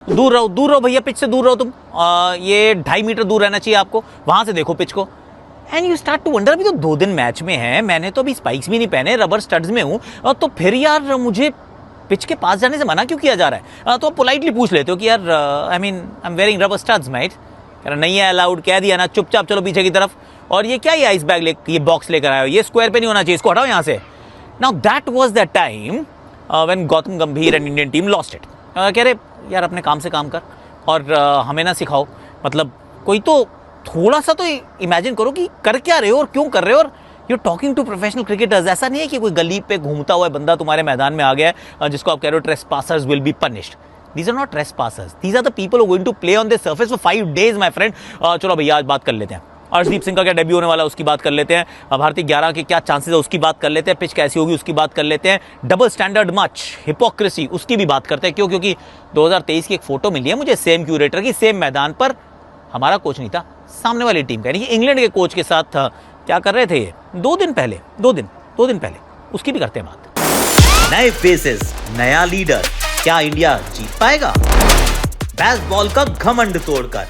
दूर रहो भैया, पिच से दूर रहो तुम। ये 2.5 मीटर दूर रहना चाहिए आपको, वहां से देखो पिच को। And you start to wonder, अभी तो 2 दिन मैच में है, मैंने तो अभी स्पाइक्स भी नहीं पहने, रबर स्टड्स में हूं, तो फिर यार मुझे पिच के पास जाने से मना क्यों किया जा रहा है? तो आप पोलाइटली पूछ लेते हो कि यार I am wearing rubber studs might, नहीं है अलाउड, कह दिया ना, चुपचाप चलो पीछे की तरफ। और ये क्या, ये आइस बैग ये बॉक्स लेकर आए हो, ये स्क्वायर पे नहीं होना चाहिए, इसको हटाओ यहाँ से। Now that was the time when Gautam Gambhir and Indian team lost it. कह रहे यार अपने काम से काम कर और हमें ना सिखाओ, मतलब कोई तो थोड़ा सा तो इमेजिन करो कि कर क्या रहे हो और क्यों कर रहे हो। और you talking to professional cricketers, ऐसा नहीं है कि कोई गली पे घूमता हुआ बंदा तुम्हारे मैदान में आ गया है जिसको आप कह रहे हो trespassers will be punished. These are not trespassers. These are the people who are going to play on this surface for 5 days, my friend. चलो भैया आज बात कर लेते हैं, अर्शदीप सिंह का क्या डेब्यू होने वाला है उसकी बात कर लेते हैं, भारतीय 11 के क्या चांसेस है उसकी बात कर लेते हैं, पिच कैसी होगी उसकी बात कर लेते हैं, डबल स्टैंडर्ड मैच, हिपोक्रेसी, उसकी भी बात करते हैं। क्यों? क्योंकि 2023 की एक फोटो मिली है मुझे सेम क्यूरेटर की, सेम मैदान पर, हमारा कोच नहीं था, सामने वाली टीम का, यानी कि इंग्लैंड के कोच के साथ क्या कर रहे थे ये 2 दिन पहले, 2 दिन पहले, उसकी भी करते हैं बात। नए फेसेस, नया लीडर, क्या इंडिया जीत पाएगा? बेसबॉल का घमंड तोड़कर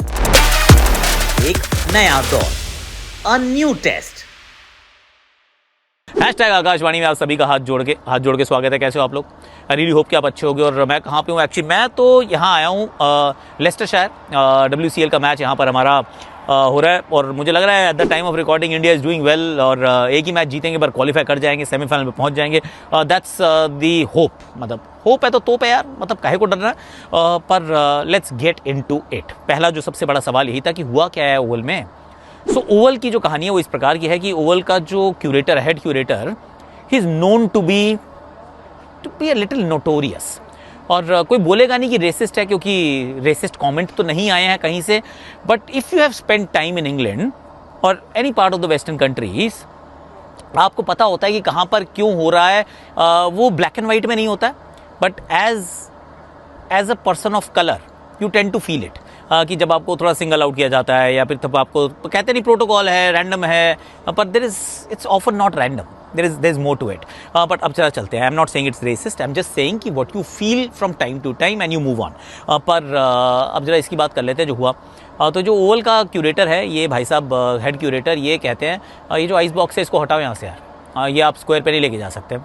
एक नया दौर, a new test. Hashtag Akashvani में आप सभी का हाथ जोड़ के स्वागत है। कैसे हो आप लोग? आई रियली होप कि आप अच्छे होगे। और मैं कहाँ पे हूँ एक्चुअली, मैं तो यहाँ आया हूँ लेस्टरशायर, WCL का मैच यहाँ पर हमारा हो रहा है और मुझे लग रहा है at the time of recording India is doing well और एक ही मैच जीतेंगे पर क्वालिफाई कर जाएंगे, सेमीफाइनल में पहुंच जाएंगे। दैट्स दी होप, मतलब होप है तो तोप है यार, मतलब काहे को डरना है। पर लेट्स गेट इनटू इट। पहला जो सबसे बड़ा सवाल यही था कि हुआ क्या है ओवल में। सो ओवल की जो कहानी है वो इस प्रकार की है कि ओवल का जो curator, head curator, he is known to be a little notorious. और कोई बोलेगा नहीं कि रेसिस्ट है, क्योंकि रेसिस्ट कमेंट तो नहीं आए हैं कहीं से। But if you have spend time in England और any part of the western countries, आपको पता होता है कि कहाँ पर क्यों हो रहा है। वो ब्लैक एंड वाइट में नहीं होता है, but as a person of colour you tend to feel it. कि जब आपको थोड़ा सिंगल आउट किया जाता है या फिर तब आपको कहते नहीं प्रोटोकॉल है, रैंडम है, पर it's often not random, there is more to it. But अब चलते हैं। I'm not saying it's racist. I'm just saying कि what you feel from time to time and you move on. पर अब जरा इसकी बात कर लेते हैं जो हुआ। तो जो ओवल का क्यूरेटर है, ये भाई साहब हेड क्यूरेटर, ये कहते हैं ये जो आइस बॉक्स है इसको हटाओ यहाँ से यार, ये आप स्क्वायर पे नहीं लेके जा सकते।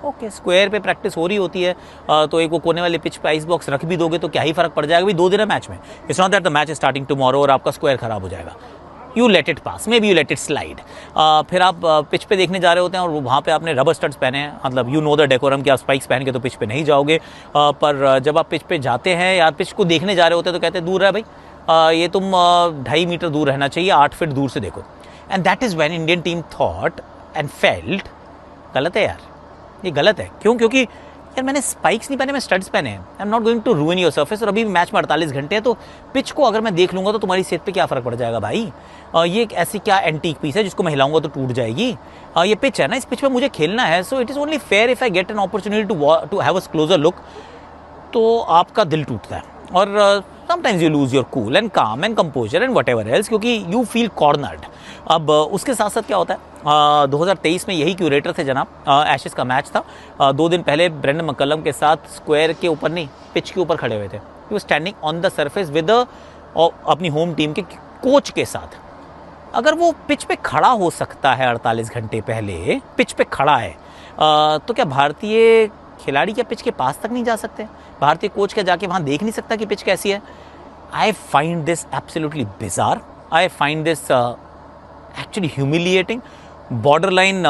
ओके, स्क्वायर पे प्रैक्टिस हो रही होती है तो एक वो कोने वाले पिच पे आइस बॉक्स रख भी दोगे तो क्या ही फर्क पड़ जाएगा। भाई 2 दिन है मैच में, it's not that the match is starting tomorrow और आपका स्क्वायर खराब हो जाएगा। You let it pass, may be you let it slide. फिर आप पिच पे देखने जा रहे होते हैं और वहाँ पे आपने रबर स्टड्स पहने हैं, मतलब यू नो द डेकोरम कि आप स्पाइक्स पहन के तो पिच पे नहीं जाओगे। पर जब आप पिच पे जाते हैं या पिच को देखने जा रहे होते हैं तो कहते हैं दूर है भाई, ये तुम 2.5 मीटर दूर रहना चाहिए, 8 फीट दूर से देखो। And that is when Indian team thought and felt गलत है यार, ये गलत है। क्यों? क्योंकि यार मैंने स्पाइक्स नहीं पहने, मैं स्टड्स पहने हैं। I am not going to ruin your surface. और अभी मैच में 48 घंटे हैं, तो पिच को अगर मैं देख लूँगा तो तुम्हारी सेहत पे क्या फ़र्क पड़ जाएगा भाई। ये एक ऐसी क्या एंटीक पीस है जिसको मैं हिलाऊंगा तो टूट जाएगी। ये पिच है ना, इस पिच पे मुझे खेलना है। So it is only fair if I get an opportunity to have a closer look. तो आपका दिल टूटता है और sometimes you lose your cool and calm and composure and whatever else, क्योंकि यू फील कॉर्नर्ड। अब उसके साथ साथ क्या होता है, 2023 में यही क्यूरेटर थे जनाब, एशेस का मैच था। 2 दिन पहले ब्रेंडन मैकलम के साथ स्क्वायर के ऊपर नहीं, पिच के ऊपर खड़े हुए थे। He was standing on the surface with अपनी होम टीम के कोच के साथ। अगर वो पिच पे खड़ा हो सकता है 48 घंटे पहले, पिच पे खड़ा है, तो क्या भारतीय खिलाड़ी क्या पिच के पास तक नहीं जा सकते? भारतीय कोच क्या जाके वहाँ देख नहीं सकता कि पिच कैसी है? I find this absolutely bizarre, I find this actually humiliating, borderline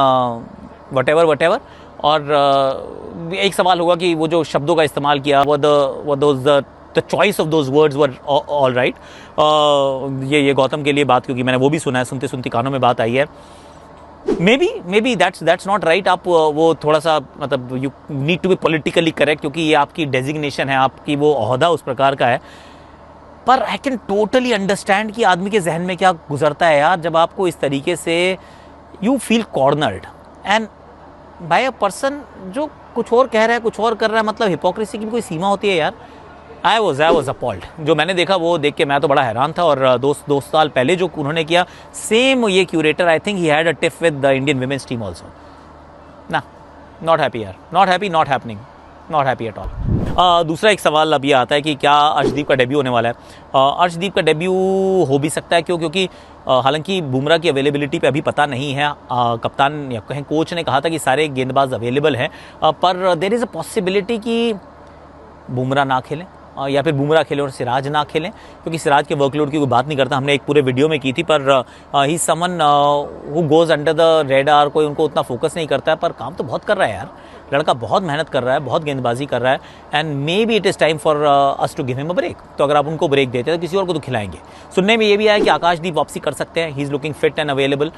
what ever. और एक सवाल होगा कि वो जो शब्दों का इस्तेमाल किया, the choice of those words were all right. ये गौतम के लिए बात, क्योंकि मैंने वो भी सुना है, सुनते सुनते कानों में बात आई है। Maybe that's not right. आप वो थोड़ा सा, मतलब you need to be politically correct, क्योंकि ये आपकी डेजिग्नेशन है, आपकी वो ओहदा उस प्रकार का है। पर आई कैन टोटली अंडरस्टैंड कि आदमी के जहन में क्या गुजरता है यार, जब आपको इस तरीके से you feel cornered and by a person जो कुछ और कह रहा है, कुछ और कर रहा है। मतलब हिपोक्रेसी की भी कोई सीमा होती है यार। I was appalled. जो मैंने देखा वो देख के मैं तो बड़ा हैरान था। और 2 साल पहले जो उन्होंने किया सेम, ये curator, I think he had a tiff with the Indian women's team also. ना, नॉट हैप्पी यार, not happy, not happening, not happy at all. दूसरा एक सवाल अब ये आता है कि क्या अर्शदीप का डेब्यू होने वाला है। अर्शदीप का डेब्यू हो भी सकता है, क्योंकि हालांकि बुमराह की अवेलेबिलिटी पे अभी पता नहीं है। कप्तान या कहें कोच ने कहा था कि सारे गेंदबाज अवेलेबल हैं, पर देयर इज़ अ पॉसिबिलिटी कि बुमराह ना खेलें या फिर बुमराह खेले और सिराज ना खेलें, क्योंकि सिराज के वर्कलोड की कोई बात नहीं करता, हमने एक पूरे वीडियो में की थी। पर ही someone who goes under the radar, कोई उनको उतना फोकस नहीं करता है, पर काम तो बहुत कर रहा है यार। लड़का बहुत मेहनत कर रहा है, बहुत गेंदबाजी कर रहा है, and maybe it is time for us to give him a break. तो अगर आप उनको ब्रेक देते हैं तो किसी और को तो खिलाएंगे। सुनने में ये भी आया कि आकाशदीप वापसी कर सकते हैं, he is looking fit and available.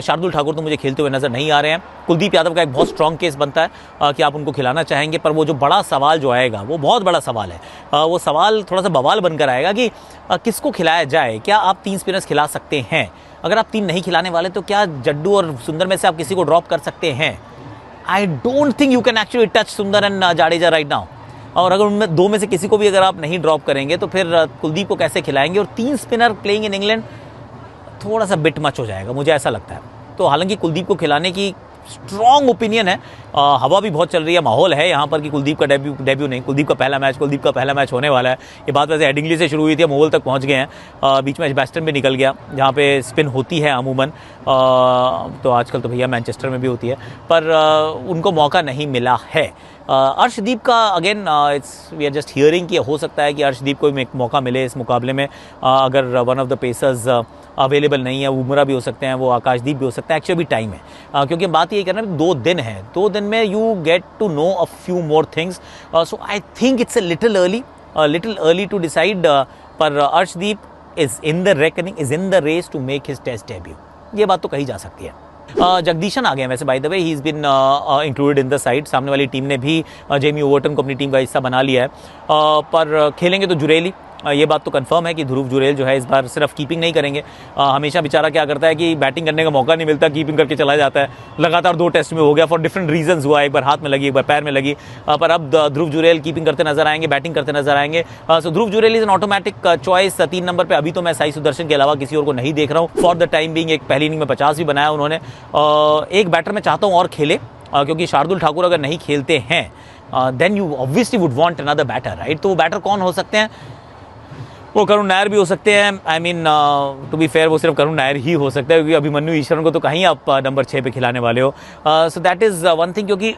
Shardul Thakur तो मुझे खेलते हुए नजर नहीं आ रहे हैं। कुलदीप यादव का एक बहुत स्ट्रॉन्ग केस बनता है कि आप उनको खिलाना चाहेंगे, पर वो जो बड़ा सवाल जो आएगा वो बहुत बड़ा सवाल है। वो सवाल थोड़ा सा बवाल बनकर आएगा कि किसको खिलाया जाए। क्या आप 3 स्पिनर्स खिला सकते हैं? अगर आप 3 नहीं खिलाने वाले तो क्या जड्डू और सुंदर में से आप किसी को ड्रॉप कर सकते हैं? I don't think you can actually touch सुंदर एंड जाडेजा राइट नाउ। और अगर उनमें 2 में से किसी को भी अगर आप नहीं ड्रॉप करेंगे तो फिर कुलदीप को कैसे खिलाएंगे? और 3 स्पिनर प्लेइंग इन इंग्लैंड थोड़ा सा बिट मच हो जाएगा, मुझे ऐसा लगता है। तो हालांकि कुलदीप को खिलाने की स्ट्रॉन्ग ओपिनियन है, हवा भी बहुत चल रही है, माहौल है यहाँ पर कि कुलदीप का डेब्यू नहीं, कुलदीप का पहला मैच होने वाला है। ये बात वैसे हेडिंगली से शुरू हुई थी, मोल तक पहुँच गए हैं। बीच में एजबैस्टन भी निकल गया, जहाँ पे स्पिन होती है अमूमन। तो आजकल तो भैया मैनचेस्टर में भी होती है, पर उनको मौका नहीं मिला है। अर्शदीप का again it's we are just hearing कि हो सकता है कि अर्शदीप को एक मौका मिले इस मुकाबले में। अगर one of the pacers available नहीं है, बुमराह भी हो सकते हैं, वो आकाशदीप भी हो सकता है। एक्चुअली भी टाइम है, क्योंकि बात ये करना है 2 दिन है, 2 दिन में you get to know a few more things. So I think it's a little early to decide. पर Arshdeep is in the reckoning, is in the race to make his Test debut, ये बात तो कही जा सकती है। जगदीशन आ गए वैसे, by the way he is been included in the side. सामने वाली टीम ने भी जेमी ओवर्टन को अपनी टीम का हिस्सा बना लिया है, पर खेलेंगे तो जुरेली। ये बात तो कंफर्म है कि ध्रुव जुरेल जो है इस बार सिर्फ कीपिंग नहीं करेंगे। हमेशा बेचारा क्या करता है कि बैटिंग करने का मौका नहीं मिलता, कीपिंग करके चला जाता है। लगातार 2 टेस्ट में हो गया, फॉर डिफरेंट रीजंस हुआ, एक बार हाथ में लगी, एक बार पैर में लगी। पर अब ध्रुव जुरेल कीपिंग करते नजर आएंगे, बैटिंग करते नजर आएंगे। So Dhruv Jurel is an automatic choice 3 number पर। अभी तो मैं साई सुदर्शन के अलावा किसी और को नहीं देख रहा हूँ फॉर द टाइम बीइंग। एक पहली इनिंग में 50 भी बनाया उन्होंने। एक बैटर मैं चाहता हूँ और खेले, क्योंकि शार्दुल ठाकुर अगर नहीं खेलते हैं then you obviously would want another batter, right? तो वो बैटर कौन हो सकते हैं? वो करुण नायर भी हो सकते हैं। I mean to be fair वो सिर्फ करुण नायर ही हो सकता है, क्योंकि अभिमन्यु ईश्वरन को तो कहीं आप नंबर 6 पे खिलाने वाले हो। So that is one thing, क्योंकि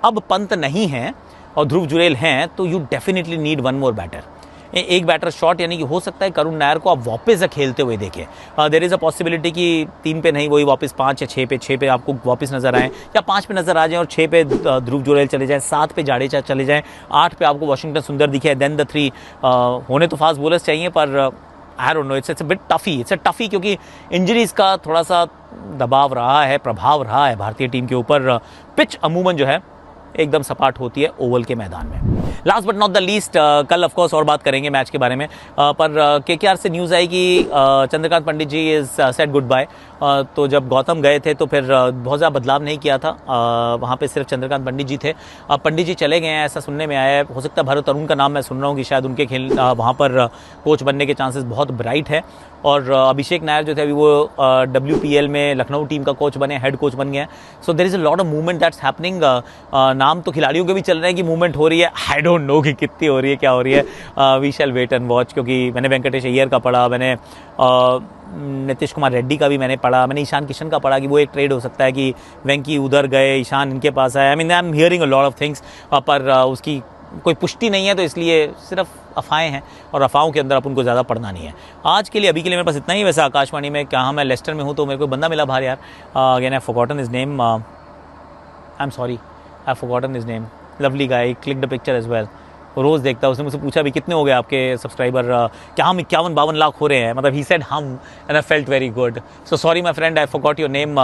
अब पंत नहीं है और ध्रुव जुरेल हैं, तो you definitely need 1 more batter. एक बैटर शॉट, यानी कि हो सकता है करुण नायर को आप वापस खेलते हुए देखें। देयर इज़ अ पॉसिबिलिटी कि 3 पे नहीं, वही वापस 5 या 6 पे आपको वापस नजर आए, या 5 पे नजर आ जाएं और 6 पे ध्रुव जुरेल चले जाएं, 7 पे जाडेजा चले जाएं, 8 पे आपको वाशिंगटन सुंदर दिखे, देन द 3 होने तो फास्ट बॉलर्स चाहिए। पर I don't know, it's a bit toughie, क्योंकि इंजरीज का थोड़ा सा दबाव रहा है, प्रभाव रहा है भारतीय टीम के ऊपर। पिच अमूमन जो है एकदम सपाट होती है ओवल के मैदान में। Last but not the least, कल ऑफ कोर्स और बात करेंगे मैच के बारे में, पर केकेआर से न्यूज़ आई कि चंद्रकांत पंडित जी इज सेड गुड बाय। तो जब गौतम गए थे तो फिर बहुत ज़्यादा बदलाव नहीं किया था, वहाँ पे सिर्फ चंद्रकांत पंडित जी थे। अब पंडित जी चले गए हैं, ऐसा सुनने में आया है। हो सकता है भरत अरुण का नाम मैं सुन रहा हूँ कि शायद उनके वहाँ पर कोच बनने के चांसेस बहुत ब्राइट है। और अभिषेक नायर जो थे अभी वो WPL में लखनऊ टीम का कोच बने, हेड कोच बन गए हैं। So there is a lot of movement that's happening. नाम तो खिलाड़ियों के भी चल रहे हैं कि मूवमेंट हो रही है, आई डोंट नो कि कितनी हो रही है, क्या हो रही है। We shall wait and watch, क्योंकि मैंने वेंकटेश अय्यर का पढ़ा, मैंने नीतीश कुमार रेड्डी का भी मैंने पढ़ा, मैंने ईशान किशन का पढ़ा कि वो एक ट्रेड हो सकता है कि वेंकी उधर गए, ईशान इनके पास आए। I mean I am hearing a lot of things, पर उसकी कोई पुष्टि नहीं है, तो इसलिए सिर्फ अफवाहें हैं, और अफवाहों के अंदर अपन को ज़्यादा पढ़ना नहीं है। आज के लिए अभी के लिए मेरे पास इतना ही। वैसे आकाशवाणी में कहाँ, मैं लेस्टर में हूँ, तो मेरे को बंदा मिला बाहर यार, again I forgotten his name, I am sorry, I forgotten his name. Lovely guy, click the picture as well. रोज़ देखता है, उसने मुझसे पूछा भी कितने हो गए आपके सब्सक्राइबर, क्या हम 51-52 लाख हो रहे हैं, मतलब ही सेड हम, and I felt very good. So sorry my friend, I forgot your name.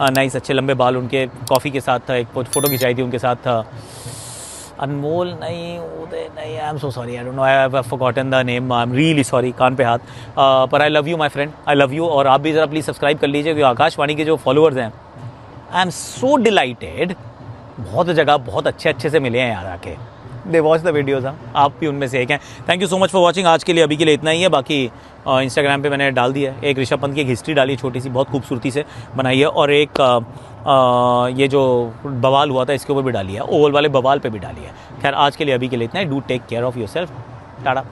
Nice, अच्छे लंबे बाल उनके, कॉफ़ी के साथ एक फ़ोटो खिंचाई थी उनके साथ। अनमोल नहीं, उदय नहीं, I am so sorry, I don't know, I have forgotten the name, I am really sorry, कान पे हाथ। पर I love you my friend, I love you. और आप भी ज़रा प्लीज़ सब्सक्राइब कर लीजिए, क्योंकि आकाशवाणी के जो फॉलोअर्स हैं, आई एम सो डिलाइटेड। बहुत जगह बहुत अच्छे से मिले हैं यार आके, दे वॉच द वीडियोज़। हाँ, आप भी उनमें से एक हैं। Thank you so much for watching. आज के लिए अभी के लिए इतना ही है। बाकी इंस्टाग्राम पे मैंने डाल दिया है, एक ऋषभ पंत की एक हिस्ट्री डाली छोटी सी, बहुत खूबसूरती से बनाई है, और एक ये जो बवाल हुआ था इसके ऊपर भी डाली है, ओवल वाले बवाल पे भी डाली है। खैर आज के लिए अभी के लिए इतना ही। Do take care of your self. Tata.